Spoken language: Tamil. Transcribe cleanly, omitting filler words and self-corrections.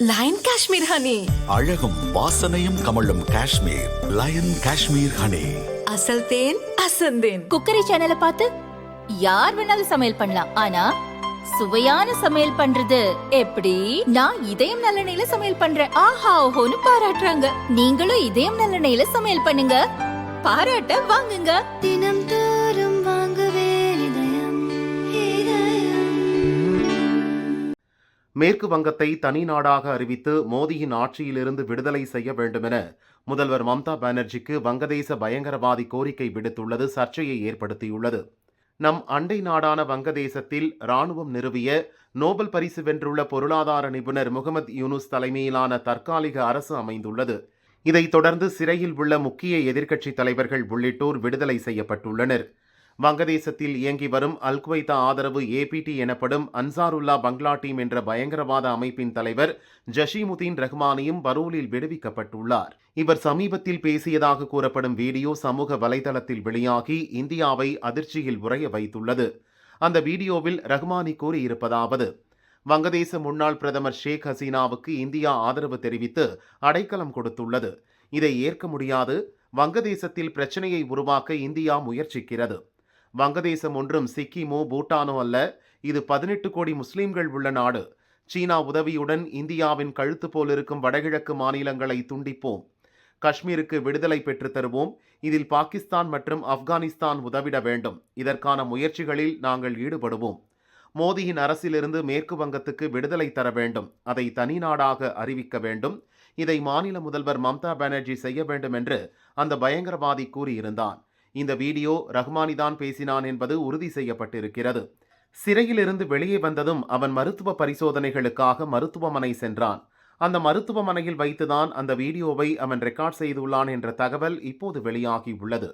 Line Kashmir honey. அழகும் வாசனையும் கமழும் காஷ்மீர் லயன் காஷ்மீர் ஹனி. அசல் தேன் அசந்தேன். குக்கரி சேனலை பார்த்து யார் வேணாலும் சமையல் பண்ணலாம். ஆனா சுவையான சமையல் பண்றது எப்படி? நான் இதயம் நல்லெண்ணெயில சமையல் பண்றேன். ஆஹா ஓஹோன்னு பாராட்டுறாங்க. நீங்களும் இதயம் நல்லெண்ணெயில சமையல் பண்ணுங்க, பாராட்ட வாங்குங்க. தினம் தோறும் வாங்குவே இதயம் இதயம். மேற்கு வங்கத்தை தனி நாடாக அறிவித்து மோடியின் ஆட்சியிலிருந்து விடுதலை செய்ய வேண்டுமென முதல்வர் மம்தா பானர்ஜிக்கு வங்கதேச பயங்கரவாதி கோரிக்கை விடுத்துள்ளது சர்ச்சையை ஏற்படுத்தியுள்ளது. நம் அண்டை நாடான வங்கதேசத்தில் இராணுவம் நிறுவிய நோபல் பரிசு வென்றுள்ள பொருளாதார நிபுணர் முகமது யூனுஸ் தலைமையிலான தற்காலிக அரசு அமைந்துள்ளது. இதைத் தொடர்ந்து சிறையில் உள்ள முக்கிய எதிர்க்கட்சித் தலைவர்கள் உள்ளிட்டோர் விடுதலை செய்யப்பட்டுள்ளனர். வங்கதேசத்தில் இயங்கி வரும் அல் குவைதா ஆதரவு ஏபிடி எனப்படும் அன்சாருல்லா பங்களா டீம் என்ற பயங்கரவாத அமைப்பின் தலைவர் ஜஷீமுதீன் ரஹ்மானியும் பரோலில் விடுவிக்கப்பட்டுள்ளார். இவர் சமீபத்தில் பேசியதாக கூறப்படும் வீடியோ சமூக வலைதளத்தில் வெளியாகி இந்தியாவை அதிர்ச்சியில் உறைய வைத்துள்ளது. அந்த வீடியோவில் ரஹ்மானி கூறியிருப்பதாவது: வங்கதேச முன்னாள் பிரதமர் ஷேக் ஹசீனாவுக்கு இந்தியா ஆதரவு தெரிவித்து அடைக்கலம் கொடுத்துள்ளது. இதை ஏற்க முடியாது. வங்கதேசத்தில் பிரச்சனையை உருவாக்க இந்தியா முயற்சிக்கிறது. வங்கதேசம் ஒன்றும் சிக்கிமோ பூட்டானோ அல்ல. இது 18 கோடி முஸ்லிம்கள் உள்ள நாடு. சீனா உதவியுடன் இந்தியாவின் கழுத்து போல் இருக்கும் வடகிழக்கு மாநிலங்களை துண்டிப்போம். காஷ்மீருக்கு விடுதலை பெற்று தருவோம். இதில் பாகிஸ்தான் மற்றும் ஆப்கானிஸ்தான் உதவிட வேண்டும். இதற்கான முயற்சிகளில் நாங்கள் ஈடுபடுவோம். மோடியின் அரசிலிருந்து மேற்கு வங்கத்துக்கு விடுதலை தர வேண்டும். அதை தனி நாடாக அறிவிக்க வேண்டும். இதை மாநில முதல்வர் மம்தா பானர்ஜி செய்ய வேண்டும் என்று அந்த பயங்கரவாதி கூறியிருந்தான். இந்த வீடியோ ரஹ்மானிதான் பேசினான் என்பது உறுதி செய்யப்பட்டிருக்கிறது. சிறையிலிருந்து வெளியே வந்ததும் அவன் மருத்துவ பரிசோதனைகளுக்காக மருத்துவமனை சென்றான். அந்த மருத்துவமனையில் வைத்துதான் அந்த வீடியோவை அவன் ரெக்கார்ட் செய்துள்ளான் என்ற தகவல் இப்போது வெளியாகி உள்ளது.